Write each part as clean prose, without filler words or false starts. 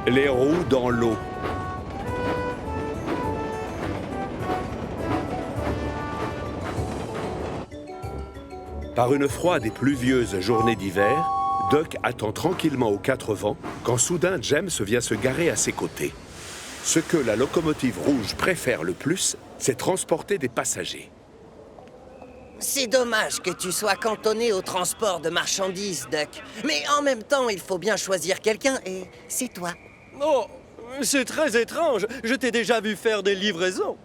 Les roues dans l'eau. Par une froide et pluvieuse journée d'hiver, Duck attend tranquillement aux quatre vents quand soudain James vient se garer à ses côtés. Ce que la locomotive rouge préfère le plus, c'est transporter des passagers. C'est dommage que tu sois cantonné au transport de marchandises, Duck. Mais en même temps, il faut bien choisir quelqu'un et c'est toi. Oh, c'est très étrange. Je t'ai déjà vu faire des livraisons.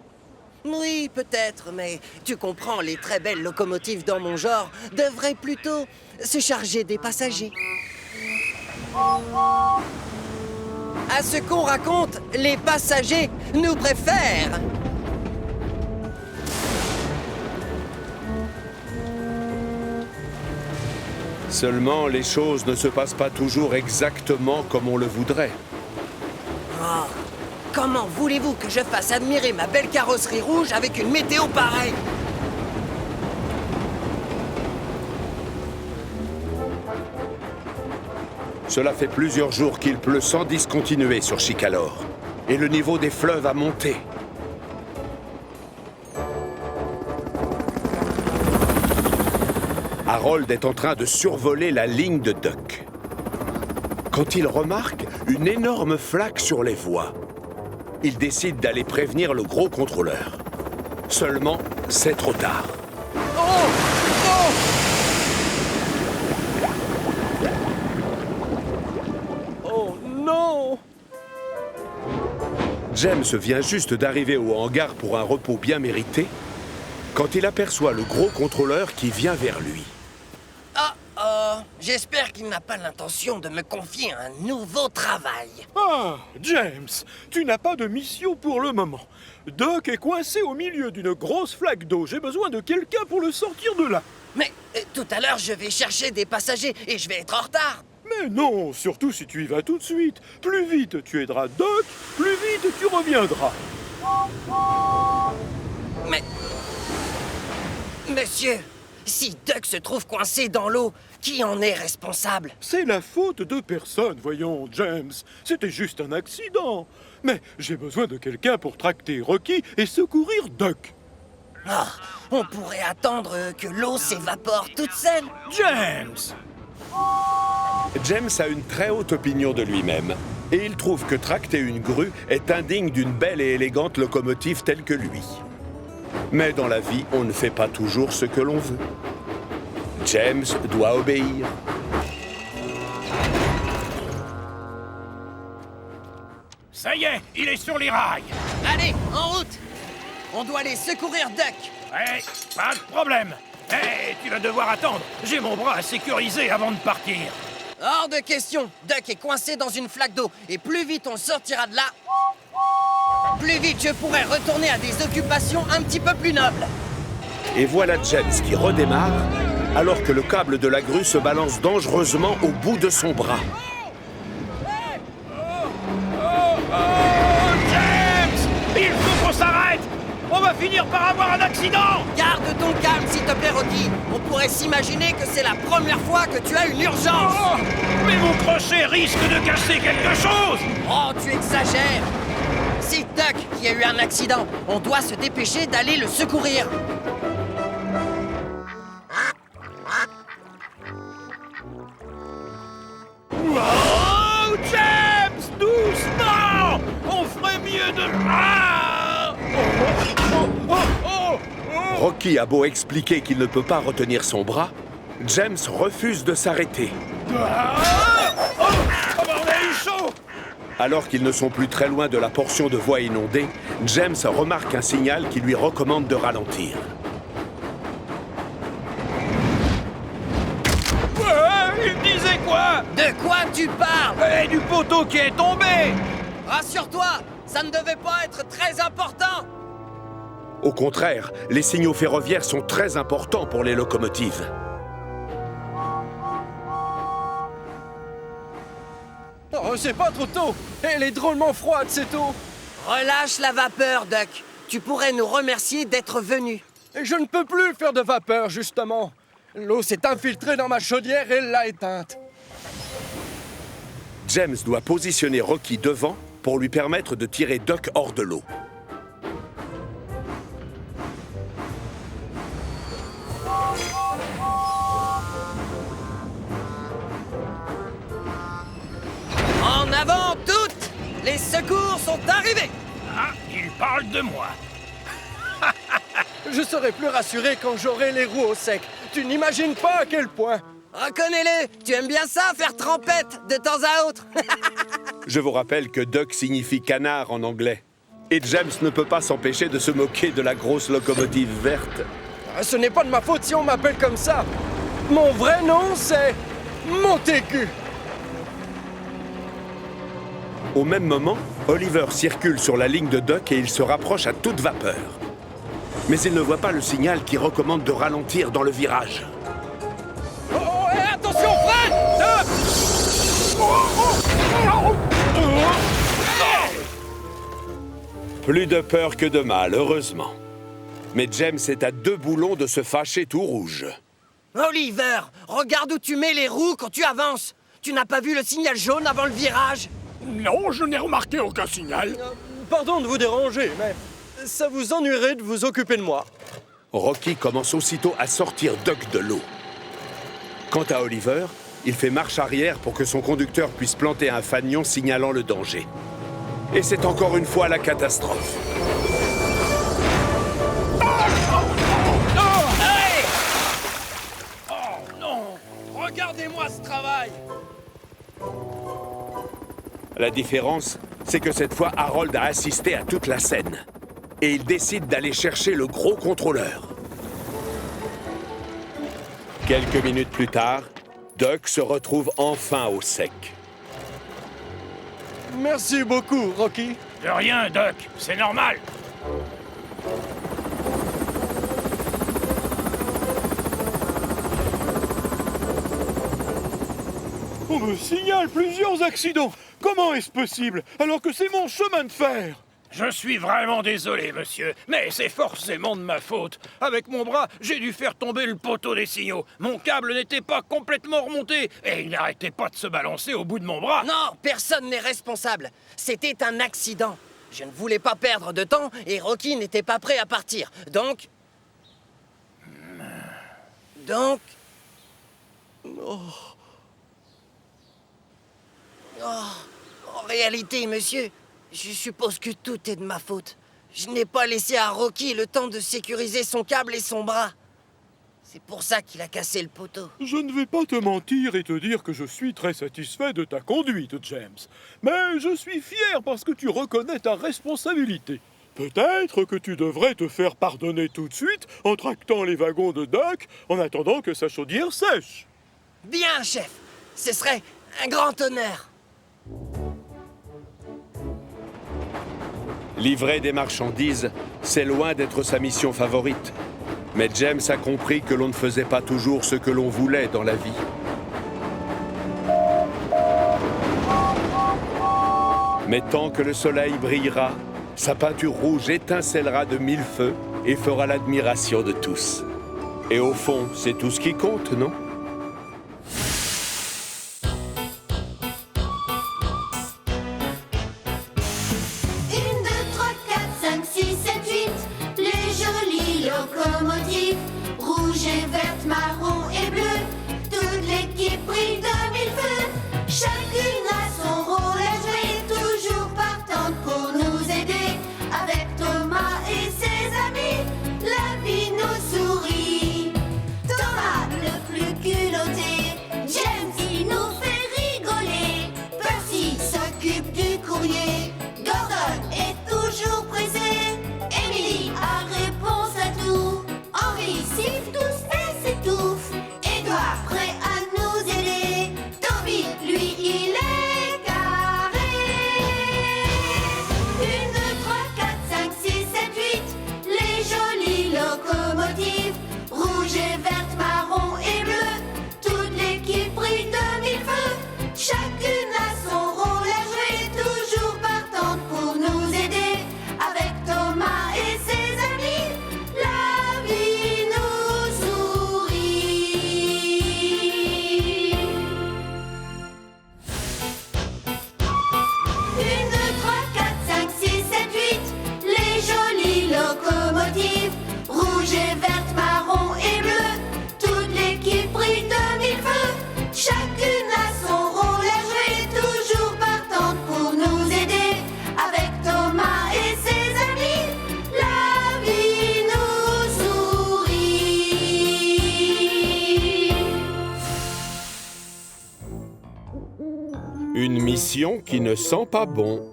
Oui, peut-être, mais tu comprends, les très belles locomotives dans mon genre devraient plutôt se charger des passagers. À ce qu'on raconte, les passagers nous préfèrent. Seulement, les choses ne se passent pas toujours exactement comme on le voudrait. Oh, comment voulez-vous que je fasse admirer ma belle carrosserie rouge avec une météo pareille? Cela fait plusieurs jours qu'il pleut sans discontinuer sur Chicalor. Et le niveau des fleuves a monté. Harold est en train de survoler la ligne de Duck. Quand il remarque une énorme flaque sur les voies, il décide d'aller prévenir le gros contrôleur. Seulement, c'est trop tard. Oh non! James vient juste d'arriver au hangar pour un repos bien mérité quand il aperçoit le gros contrôleur qui vient vers lui. J'espère qu'il n'a pas l'intention de me confier un nouveau travail. Ah, James, tu n'as pas de mission pour le moment. Duck est coincé au milieu d'une grosse flaque d'eau. J'ai besoin de quelqu'un pour le sortir de là. Mais tout à l'heure, je vais chercher des passagers et je vais être en retard. Mais non, surtout si tu y vas tout de suite. Plus vite tu aideras Duck, plus vite tu reviendras. Mais... Monsieur, si Duck se trouve coincé dans l'eau, qui en est responsable? C'est la faute de personne, voyons, James. C'était juste un accident. Mais j'ai besoin de quelqu'un pour tracter Rocky et secourir Duck. Ah, on pourrait attendre que l'eau s'évapore toute seule. James! James a une très haute opinion de lui-même et il trouve que tracter une grue est indigne d'une belle et élégante locomotive telle que lui. Mais dans la vie, on ne fait pas toujours ce que l'on veut. James doit obéir. Ça y est, il est sur les rails. Allez, en route! On doit aller secourir Duck. Ouais, pas de problème. Hé, tu vas devoir attendre. J'ai mon bras à sécuriser avant de partir. Hors de question. Duck est coincé dans une flaque d'eau. Et plus vite on sortira de là, plus vite je pourrai retourner à des occupations un petit peu plus nobles. Et voilà James qui redémarre alors que le câble de la grue se balance dangereusement au bout de son bras. James! Il faut qu'on s'arrête! On va finir par avoir un accident! Garde ton calme, s'il te plaît, Rocky. On pourrait s'imaginer que c'est la première fois que tu as une urgence. Oh! Mais mon crochet risque de casser quelque chose! Oh, tu exagères. C'est Duck qui a eu un accident. On doit se dépêcher d'aller le secourir. Oh, James! Doucement! On ferait mieux de... Ah! Rocky a beau expliquer qu'il ne peut pas retenir son bras, James refuse de s'arrêter. On a eu chaud! Alors qu'ils ne sont plus très loin de la portion de voie inondée, James remarque un signal qui lui recommande de ralentir. Il disait quoi? De quoi tu parles? Et du poteau qui est tombé! Rassure-toi, ça ne devait pas être très important. Au contraire, les signaux ferroviaires sont très importants pour les locomotives. Oh, c'est pas trop tôt. Elle est drôlement froide, cette eau. Relâche la vapeur, Duck. Tu pourrais nous remercier d'être venu. Et je ne peux plus faire de vapeur, justement. L'eau s'est infiltrée dans ma chaudière et l'a éteinte. James doit positionner Rocky devant pour lui permettre de tirer Duck hors de l'eau. En avant toutes! Les secours sont arrivés! Ah, il parle de moi. Je serai plus rassuré quand j'aurai les roues au sec. Tu n'imagines pas à quel point. Reconnais-le! Tu aimes bien ça, faire trempette, de temps à autre! Je vous rappelle que Duck signifie canard en anglais. Et James ne peut pas s'empêcher de se moquer de la grosse locomotive verte. Ce n'est pas de ma faute si on m'appelle comme ça. Mon vrai nom, c'est Montaigu. Au même moment, Oliver circule sur la ligne de Duck et il se rapproche à toute vapeur. Mais il ne voit pas le signal qui recommande de ralentir dans le virage. Oh, et attention, freine! Plus de peur que de mal, heureusement. Mais James est à 2 boulons de se fâcher tout rouge. Oliver, regarde où tu mets les roues quand tu avances! Tu n'as pas vu le signal jaune avant le virage? Non, je n'ai remarqué aucun signal. Pardon de vous déranger, mais ça vous ennuierait de vous occuper de moi. Rocky commence aussitôt à sortir Duck de l'eau. Quant à Oliver, il fait marche arrière pour que son conducteur puisse planter un fanion signalant le danger. Et c'est encore une fois la catastrophe. Hey! Oh non! Regardez-moi ce travail! La différence, c'est que cette fois, Harold a assisté à toute la scène. Et il décide d'aller chercher le gros contrôleur. Quelques minutes plus tard, Duck se retrouve enfin au sec. Merci beaucoup, Rocky. De rien, Duck, c'est normal. On me signale plusieurs accidents. Comment est-ce possible, alors que c'est mon chemin de fer? Je suis vraiment désolé, monsieur, mais c'est forcément de ma faute. Avec mon bras, j'ai dû faire tomber le poteau des signaux. Mon câble n'était pas complètement remonté et il n'arrêtait pas de se balancer au bout de mon bras. Non, personne n'est responsable. C'était un accident. Je ne voulais pas perdre de temps et Rocky n'était pas prêt à partir. Donc... En réalité, monsieur, je suppose que tout est de ma faute. Je n'ai pas laissé à Rocky le temps de sécuriser son câble et son bras. C'est pour ça qu'il a cassé le poteau. Je ne vais pas te mentir et te dire que je suis très satisfait de ta conduite, James. Mais je suis fier parce que tu reconnais ta responsabilité. Peut-être que tu devrais te faire pardonner tout de suite en tractant les wagons de Duck en attendant que sa chaudière sèche. Bien, chef. Ce serait un grand honneur. Livrer des marchandises, c'est loin d'être sa mission favorite. Mais James a compris que l'on ne faisait pas toujours ce que l'on voulait dans la vie. Mais tant que le soleil brillera, sa peinture rouge étincellera de 1000 feux et fera l'admiration de tous. Et au fond, c'est tout ce qui compte, non ? 6, 7, 8, les jolies locomotives, rouge et verte, marron et bleu, toute l'équipe brille de 1000 feux, chacune a son rôle à jouer, toujours partante pour nous aider, avec Thomas et ses amis, la vie nous sourit. Thomas, le plus Une mission qui ne sent pas bon.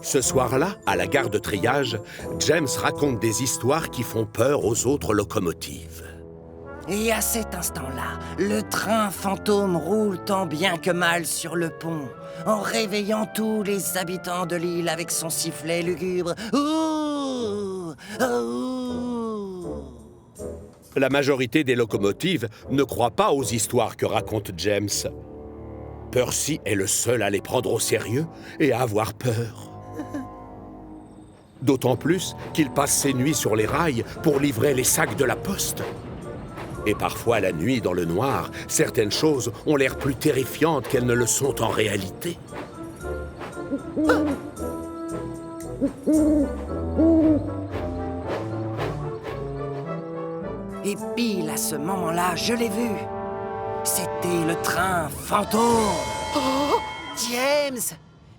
Ce soir-là, à la gare de triage, James raconte des histoires qui font peur aux autres locomotives. Et à cet instant-là, le train fantôme roule tant bien que mal sur le pont, en réveillant tous les habitants de l'île avec son sifflet lugubre. Ouh, ouh. La majorité des locomotives ne croient pas aux histoires que raconte James. Percy est le seul à les prendre au sérieux et à avoir peur. D'autant plus qu'il passe ses nuits sur les rails pour livrer les sacs de la poste. Et parfois, la nuit, dans le noir, certaines choses ont l'air plus terrifiantes qu'elles ne le sont en réalité. Et pile à ce moment-là, je l'ai vu. C'était le train fantôme. Oh, James!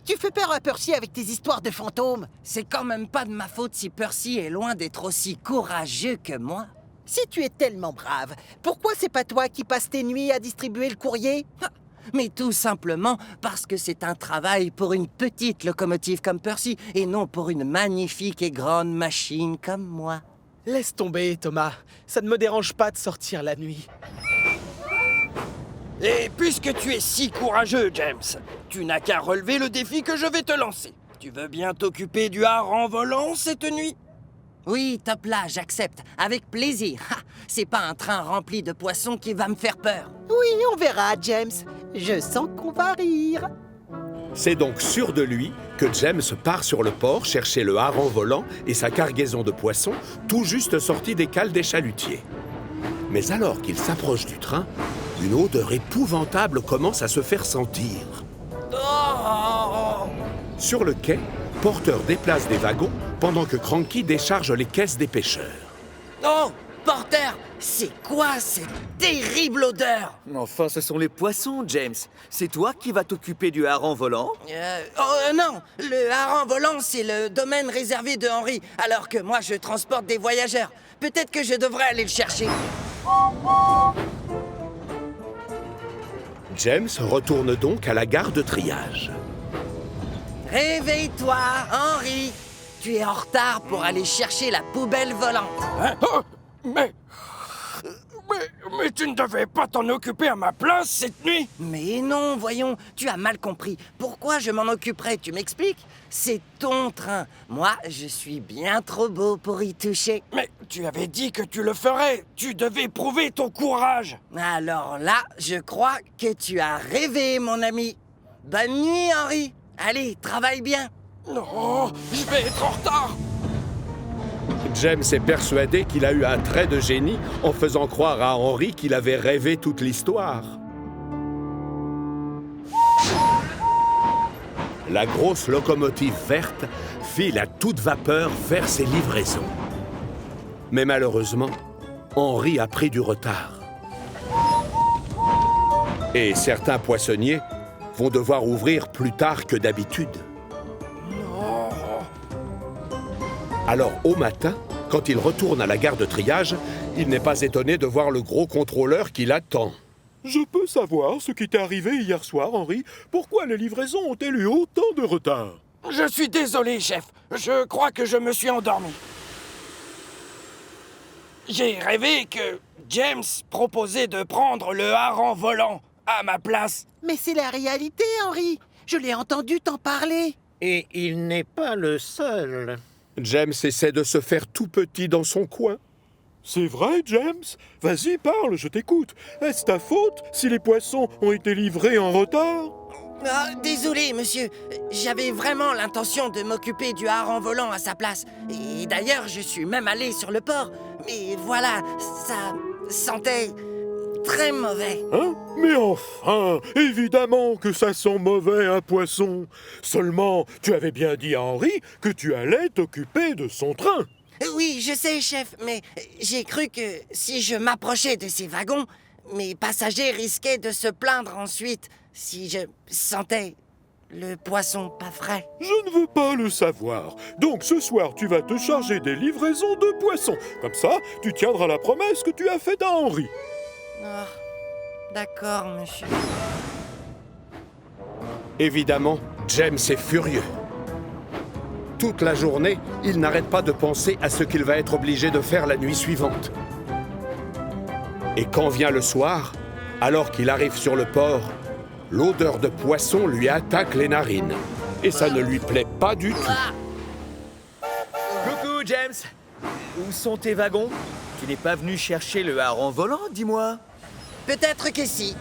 Tu fais peur à Percy avec tes histoires de fantômes. C'est quand même pas de ma faute si Percy est loin d'être aussi courageux que moi. Si tu es tellement brave, pourquoi c'est pas toi qui passes tes nuits à distribuer le courrier? Mais tout simplement parce que c'est un travail pour une petite locomotive comme Percy et non pour une magnifique et grande machine comme moi. Laisse tomber, Thomas. Ça ne me dérange pas de sortir la nuit. Et puisque tu es si courageux, James, tu n'as qu'à relever le défi que je vais te lancer. Tu veux bien t'occuper du hareng volant cette nuit? Oui, top là, j'accepte, avec plaisir. Ha, c'est pas un train rempli de poissons qui va me faire peur. Oui, on verra, James. Je sens qu'on va rire. C'est donc sûr de lui que James part sur le port chercher le hareng volant et sa cargaison de poissons, tout juste sortis des cales des chalutiers. Mais alors qu'il s'approche du train, une odeur épouvantable commence à se faire sentir. Sur le quai, Porter déplace des wagons pendant que Cranky décharge les caisses des pêcheurs. Oh, Porter, c'est quoi cette terrible odeur? Enfin, ce sont les poissons, James. C'est toi qui vas t'occuper du hareng volant? Non, le hareng volant, c'est le domaine réservé de Henry, alors que moi, je transporte des voyageurs. Peut-être que je devrais aller le chercher. James retourne donc à la gare de triage. Réveille-toi, Henry. Tu es en retard pour aller chercher la poubelle volante. Hein? Oh, mais tu ne devais pas t'en occuper à ma place cette nuit? Mais non, voyons, tu as mal compris. Pourquoi je m'en occuperais, tu m'expliques? C'est ton train. Moi, je suis bien trop beau pour y toucher. Mais tu avais dit que tu le ferais. Tu devais prouver ton courage. Alors là, je crois que tu as rêvé, mon ami. Bonne nuit, Henry. Allez, travaille bien. Non, je vais être en retard. James est persuadé qu'il a eu un trait de génie en faisant croire à Henry qu'il avait rêvé toute l'histoire. La grosse locomotive verte file à toute vapeur vers ses livraisons. Mais malheureusement, Henry a pris du retard. Et certains poissonniers vont devoir ouvrir plus tard que d'habitude. Alors, au matin, quand il retourne à la gare de triage, il n'est pas étonné de voir le gros contrôleur qui l'attend. Je peux savoir ce qui t'est arrivé hier soir, Henry? Pourquoi les livraisons ont-elles eu autant de retard? Je suis désolé, chef. Je crois que je me suis endormi. J'ai rêvé que James proposait de prendre le hareng volant à ma place. Mais c'est la réalité, Henry. Je l'ai entendu t'en parler. Et il n'est pas le seul. James essaie de se faire tout petit dans son coin. C'est vrai, James? Vas-y, parle, je t'écoute. Est-ce ta faute si les poissons ont été livrés en retard? Ah, désolé, monsieur. J'avais vraiment l'intention de m'occuper du hareng volant à sa place. Et d'ailleurs, je suis même allé sur le port. Mais voilà, ça sentait très mauvais. Hein? Mais enfin, évidemment que ça sent mauvais un poisson. Seulement, tu avais bien dit à Henry que tu allais t'occuper de son train. Oui, je sais, chef, mais j'ai cru que si je m'approchais de ces wagons, mes passagers risquaient de se plaindre ensuite si je sentais le poisson pas frais. Je ne veux pas le savoir. Donc ce soir, tu vas te charger des livraisons de poissons. Comme ça, tu tiendras la promesse que tu as faite à Henry. Oh, d'accord, monsieur. Évidemment, James est furieux. Toute la journée, il n'arrête pas de penser à ce qu'il va être obligé de faire la nuit suivante. Et quand vient le soir, alors qu'il arrive sur le port, l'odeur de poisson lui attaque les narines. Et ça ne lui plaît pas du tout. Coucou, James. Où sont tes wagons? Tu n'es pas venu chercher le hareng volant, dis-moi? Peut-être que si.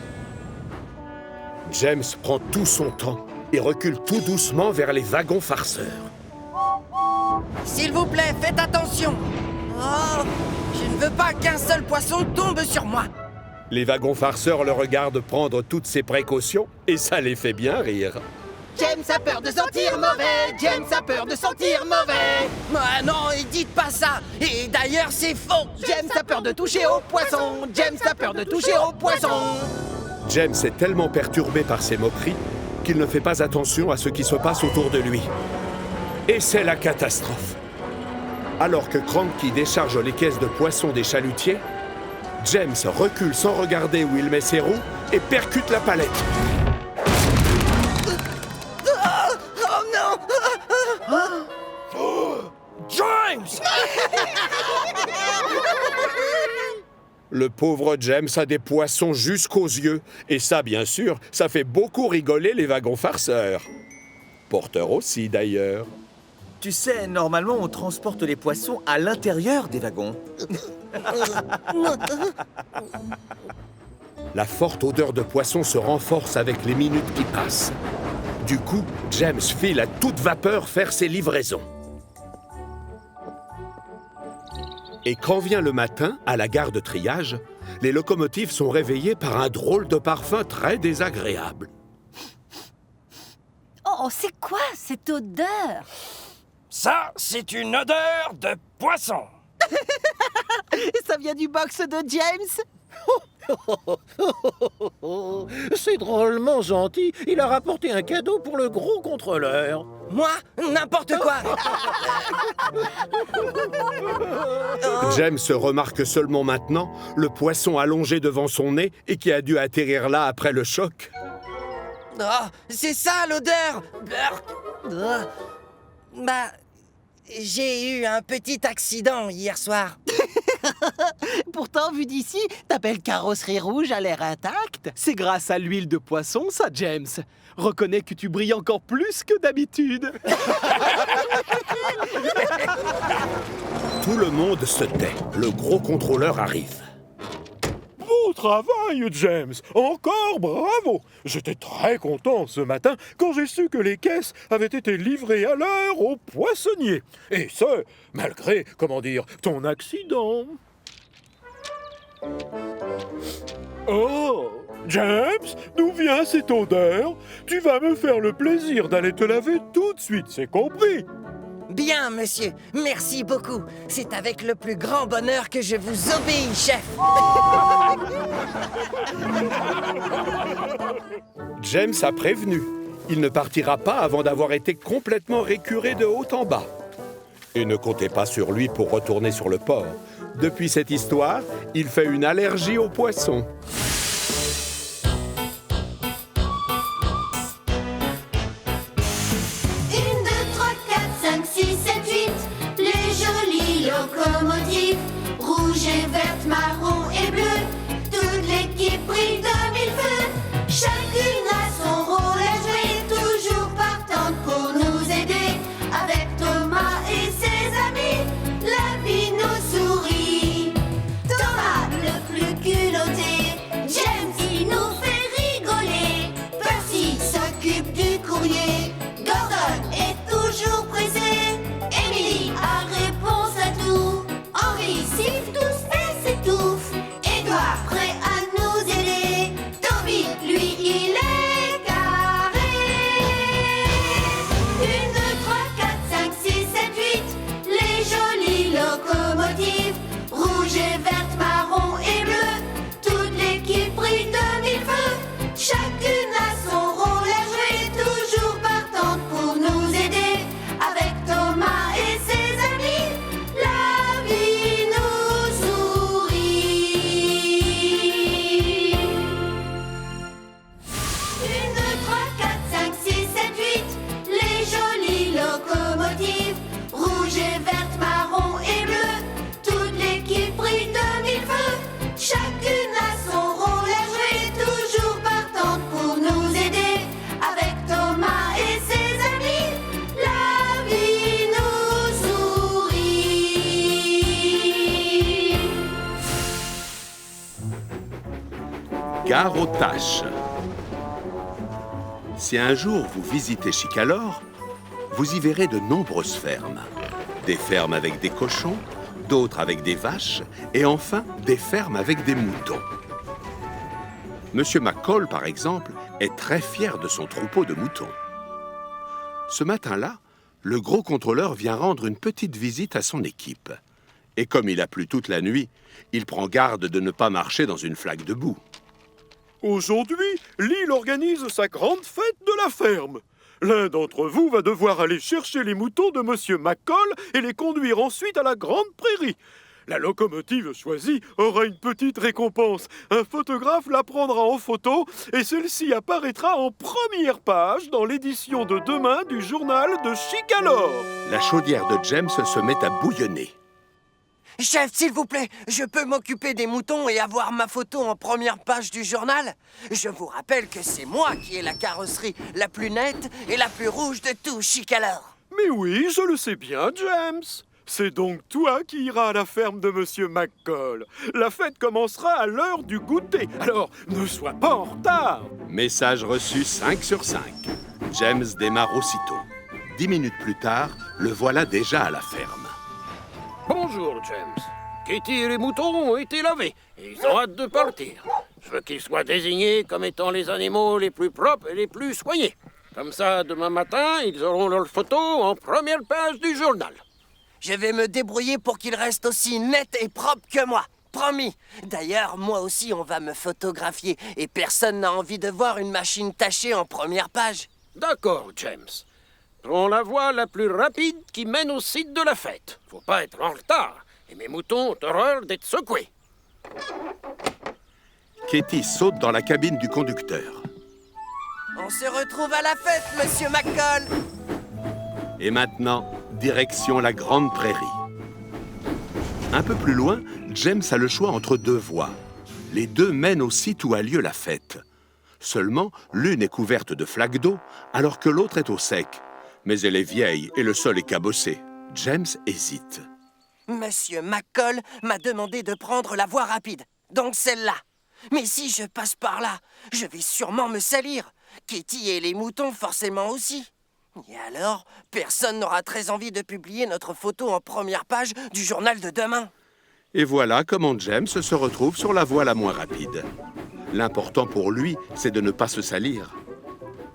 James prend tout son temps et recule tout doucement vers les wagons farceurs. S'il vous plaît, faites attention. Oh, je ne veux pas qu'un seul poisson tombe sur moi. Les wagons farceurs le regardent prendre toutes ces précautions et ça les fait bien rire. James a peur de sentir mauvais. James a peur de sentir mauvais. Ah non, dites pas ça. Et d'ailleurs, c'est faux. James a peur de toucher au poisson. James a peur de toucher au poisson. James est tellement perturbé par ces moqueries qu'il ne fait pas attention à ce qui se passe autour de lui. Et c'est la catastrophe. Alors que Cranky décharge les caisses de poissons des chalutiers, James recule sans regarder où il met ses roues et percute la palette. Oh non. James! Le pauvre James a des poissons jusqu'aux yeux. Et ça, bien sûr, ça fait beaucoup rigoler les wagons farceurs. Porteurs aussi, d'ailleurs. Tu sais, normalement, on transporte les poissons à l'intérieur des wagons. La forte odeur de poisson se renforce avec les minutes qui passent. Du coup, James file à toute vapeur faire ses livraisons. Et quand vient le matin, à la gare de triage, les locomotives sont réveillées par un drôle de parfum très désagréable. Oh, c'est quoi cette odeur? Ça, c'est une odeur de poisson. Ça vient du box de James. C'est drôlement gentil. Il a rapporté un cadeau pour le gros contrôleur. Moi, n'importe quoi. James remarque seulement maintenant le poisson allongé devant son nez et qui a dû atterrir là après le choc. Oh, c'est ça l'odeur. Bah, j'ai eu un petit accident hier soir. Pourtant, vu d'ici, ta belle carrosserie rouge a l'air intacte. C'est grâce à l'huile de poisson, ça, James. Reconnais que tu brilles encore plus que d'habitude. Tout le monde se tait. Le gros contrôleur arrive. Beau travail, James! Encore bravo! J'étais très content ce matin quand j'ai su que les caisses avaient été livrées à l'heure aux poissonniers. Et ce, malgré, ton accident. Oh! James, d'où vient cette odeur? Tu vas me faire le plaisir d'aller te laver tout de suite, c'est compris? Bien, monsieur. Merci beaucoup. C'est avec le plus grand bonheur que je vous obéis, chef. James a prévenu. Il ne partira pas avant d'avoir été complètement récuré de haut en bas. Et ne comptez pas sur lui pour retourner sur le port. Depuis cette histoire, il fait une allergie aux poissons. 6, 7, 8, les jolies locomotives, rouge et verte, marron et bleu, toute l'équipe brille de mille feux, chacune a son rôle à jouer, toujours partante pour nous aider, avec Thomas et ses amis, la vie nous sourit. Thomas le plus culotté, Gare aux tâches. Si un jour vous visitez Chicalor, vous y verrez de nombreuses fermes. Des fermes avec des cochons, d'autres avec des vaches, et enfin des fermes avec des moutons. Monsieur McCall, par exemple, est très fier de son troupeau de moutons. Ce matin-là, le gros contrôleur vient rendre une petite visite à son équipe. Et comme il a plu toute la nuit, il prend garde de ne pas marcher dans une flaque de boue. Aujourd'hui, l'île organise sa grande fête de la ferme. L'un d'entre vous va devoir aller chercher les moutons de Monsieur McCall et les conduire ensuite à la grande prairie. La locomotive choisie aura une petite récompense. Un photographe la prendra en photo et celle-ci apparaîtra en première page dans l'édition de demain du journal de Chicalor. La chaudière de James se met à bouillonner. Chef, s'il vous plaît, je peux m'occuper des moutons et avoir ma photo en première page du journal? Je vous rappelle que c'est moi qui ai la carrosserie la plus nette et la plus rouge de tout Chicalor. Mais oui, je le sais bien, James. C'est donc toi qui iras à la ferme de Monsieur McCall. La fête commencera à l'heure du goûter, alors ne sois pas en retard. Message reçu 5 sur 5. James démarre aussitôt. 10 minutes plus tard, le voilà déjà à la ferme. Bonjour, James. Kitty et les moutons ont été lavés. Ils ont hâte de partir. Je veux qu'ils soient désignés comme étant les animaux les plus propres et les plus soignés. Comme ça, demain matin, ils auront leurs photos en première page du journal. Je vais me débrouiller pour qu'ils restent aussi nets et propres que moi. Promis. D'ailleurs, moi aussi, on va me photographier. Et personne n'a envie de voir une machine tachée en première page. D'accord, James. Prends la voie la plus rapide qui mène au site de la fête. Faut pas être en retard. Et mes moutons ont horreur d'être secoués. Katie saute dans la cabine du conducteur. On se retrouve à la fête, Monsieur McCall. Et maintenant, direction la grande prairie. Un peu plus loin, James a le choix entre deux voies. Les deux mènent au site où a lieu la fête. Seulement, l'une est couverte de flaques d'eau, alors que l'autre est au sec. Mais elle est vieille et le sol est cabossé. James hésite. Monsieur McCall m'a demandé de prendre la voie rapide, donc celle-là. Mais si je passe par là, je vais sûrement me salir. Kitty et les moutons forcément aussi. Et alors, personne n'aura très envie de publier notre photo en première page du journal de demain. Et voilà comment James se retrouve sur la voie la moins rapide. L'important pour lui, c'est de ne pas se salir.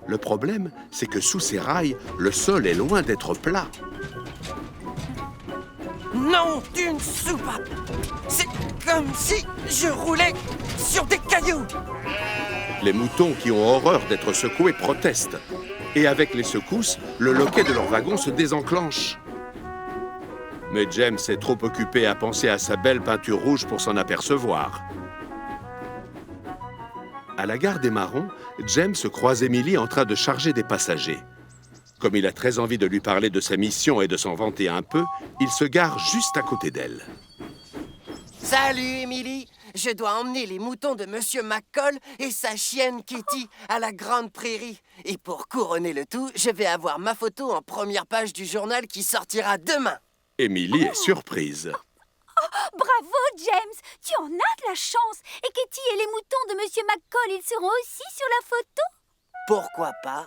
Le problème, c'est que sous ces rails, le sol est loin d'être plat. Non, d'une soupape! C'est comme si je roulais sur des cailloux! Les moutons qui ont horreur d'être secoués protestent. Et avec les secousses, le loquet de leur wagon se désenclenche. Mais James est trop occupé à penser à sa belle peinture rouge pour s'en apercevoir. À la gare des Marrons, James croise Emily en train de charger des passagers. Comme il a très envie de lui parler de sa mission et de s'en vanter un peu, il se gare juste à côté d'elle. Salut, Emily! Je dois emmener les moutons de Monsieur McCall et sa chienne Kitty à la grande prairie. Et pour couronner le tout, je vais avoir ma photo en première page du journal qui sortira demain. Emily est surprise. Oh, bravo, James! Tu en as de la chance! Et Kitty et les moutons de Monsieur McCall, ils seront aussi sur la photo? Pourquoi pas?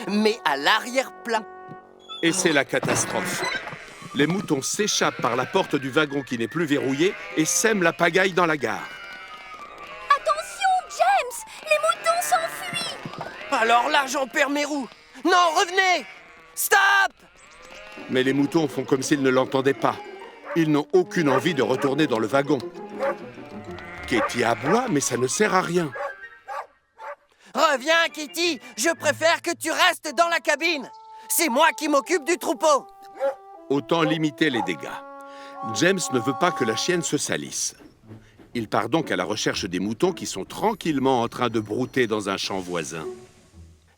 Mais à l'arrière-plan. Et c'est la catastrophe. Les moutons s'échappent par la porte du wagon qui n'est plus verrouillé et sèment la pagaille dans la gare. Attention, James! Les moutons s'enfuient! Alors là, j'en perds mes roues. Non, revenez! Stop! Mais les moutons font comme s'ils ne l'entendaient pas. Ils n'ont aucune envie de retourner dans le wagon. Katie aboie, mais ça ne sert à rien. Reviens, Kitty! Je préfère que tu restes dans la cabine. C'est moi qui m'occupe du troupeau. Autant limiter les dégâts. James ne veut pas que la chienne se salisse. Il part donc à la recherche des moutons qui sont tranquillement en train de brouter dans un champ voisin.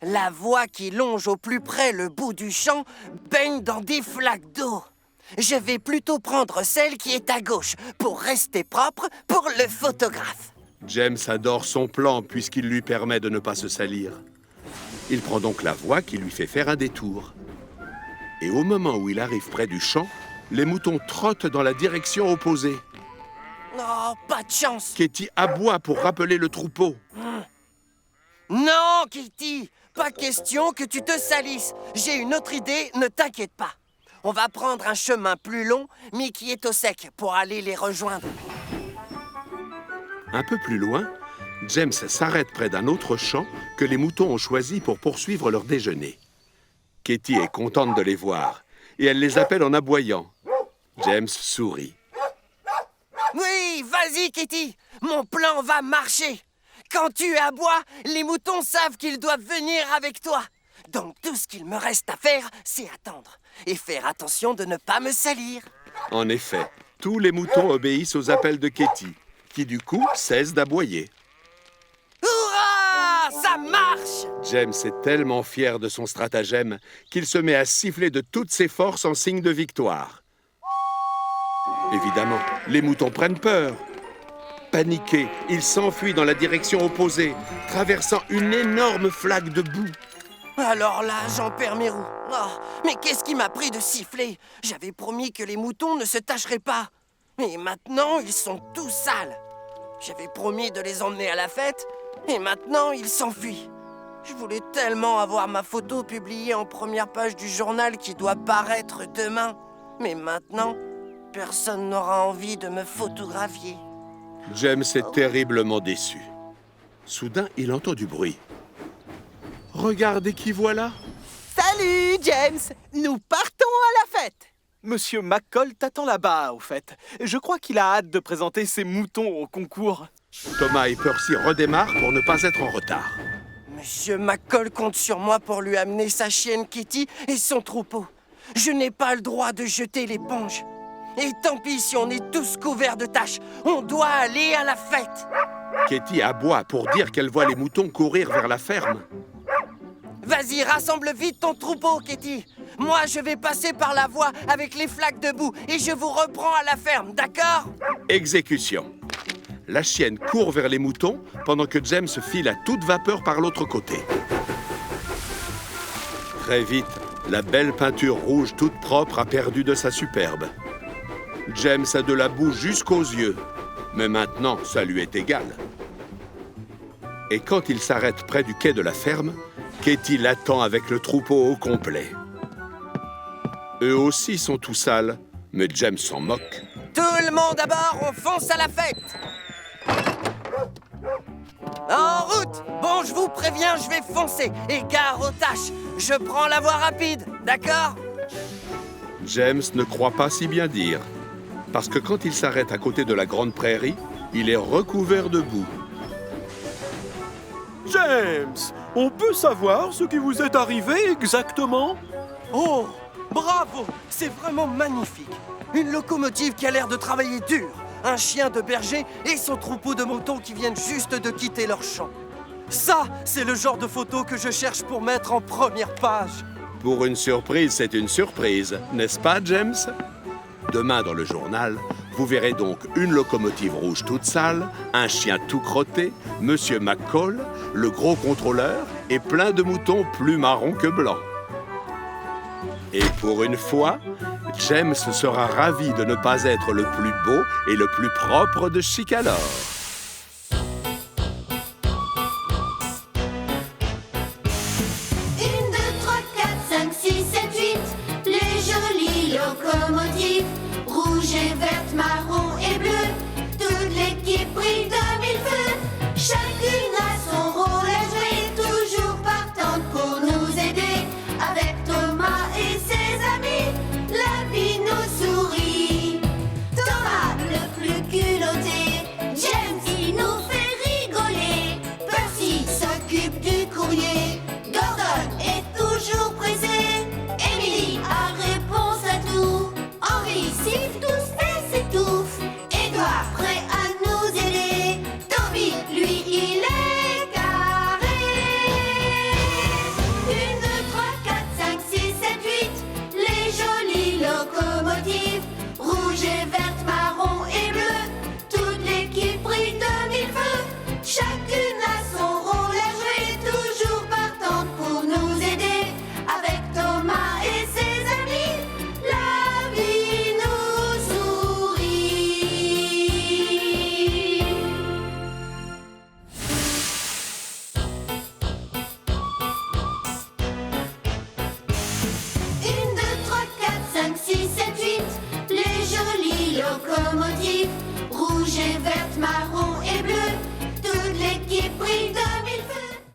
La voie qui longe au plus près le bout du champ baigne dans des flaques d'eau. Je vais plutôt prendre celle qui est à gauche pour rester propre pour le photographe. James adore son plan puisqu'il lui permet de ne pas se salir. Il prend donc la voie qui lui fait faire un détour. Et au moment où il arrive près du champ, les moutons trottent dans la direction opposée. Oh, pas de chance. Katie aboie pour rappeler le troupeau. Non, Kitty, pas question que tu te salisses. J'ai une autre idée, ne t'inquiète pas. On va prendre un chemin plus long, mais qui est au sec, pour aller les rejoindre. Un peu plus loin, James s'arrête près d'un autre champ que les moutons ont choisi pour poursuivre leur déjeuner. Katie est contente de les voir et elle les appelle en aboyant. James sourit. Oui, vas-y, Kitty, mon plan va marcher. Quand tu aboies, les moutons savent qu'ils doivent venir avec toi. Donc tout ce qu'il me reste à faire, c'est attendre et faire attention de ne pas me salir. En effet, tous les moutons obéissent aux appels de Katie, qui du coup cesse d'aboyer. Hurrah! Ça marche! James est tellement fier de son stratagème qu'il se met à siffler de toutes ses forces en signe de victoire. Évidemment, les moutons prennent peur. Paniqués, ils s'enfuient dans la direction opposée, traversant une énorme flaque de boue. Alors là, j'en perds mes roues. Oh, mais qu'est-ce qui m'a pris de siffler? J'avais promis que les moutons ne se tacheraient pas. Mais maintenant, ils sont tous sales. J'avais promis de les emmener à la fête, et maintenant, ils s'enfuient. Je voulais tellement avoir ma photo publiée en première page du journal qui doit paraître demain. Mais maintenant, personne n'aura envie de me photographier. James est terriblement déçu. Soudain, il entend du bruit. Regardez qui voilà! Salut, James! Nous partons à la fête! Monsieur McCall t'attend là-bas, au fait. Je crois qu'il a hâte de présenter ses moutons au concours. Thomas et Percy redémarrent pour ne pas être en retard. Monsieur McCall compte sur moi pour lui amener sa chienne Kitty et son troupeau. Je n'ai pas le droit de jeter l'éponge. Et tant pis si on est tous couverts de taches, on doit aller à la fête. Katie aboie pour dire qu'elle voit les moutons courir vers la ferme. Vas-y, rassemble vite ton troupeau, Kitty. Moi, je vais passer par la voie avec les flaques de boue et je vous reprends à la ferme, d'accord? Exécution. La chienne court vers les moutons pendant que James file à toute vapeur par l'autre côté. Très vite, la belle peinture rouge toute propre a perdu de sa superbe. James a de la boue jusqu'aux yeux, mais maintenant, ça lui est égal. Et quand il s'arrête près du quai de la ferme, Katie l'attend avec le troupeau au complet. Eux aussi sont tout sales, mais James s'en moque. Tout le monde à bord, on fonce à la fête! En route! Bon, je vous préviens, je vais foncer. Et gare aux tâches, je prends la voie rapide, d'accord? James ne croit pas si bien dire, parce que quand il s'arrête à côté de la grande prairie, il est recouvert de boue. James, on peut savoir ce qui vous est arrivé exactement? Oh, bravo! C'est vraiment magnifique. Une locomotive qui a l'air de travailler dur. Un chien de berger et son troupeau de moutons qui viennent juste de quitter leur champ. Ça, c'est le genre de photo que je cherche pour mettre en première page. Pour une surprise, c'est une surprise, n'est-ce pas, James? Demain, dans le journal, vous verrez donc une locomotive rouge toute sale, un chien tout crotté, Monsieur McCall, le gros contrôleur et plein de moutons plus marrons que blancs. Et pour une fois, James sera ravi de ne pas être le plus beau et le plus propre de Chicalor. 1, 2, 3, 4, 5, 6, 7, 8, les jolies locomotives, rouge et verte, marron et bleu, toute l'équipe brille de mille feux, chacune a son rôle à jouer, toujours partante pour nous aider, avec Thomas et ses amis, la vie nous sourit. Thomas, le plus culotté, James, il nous fait rigoler, Percy s'occupe du courrier.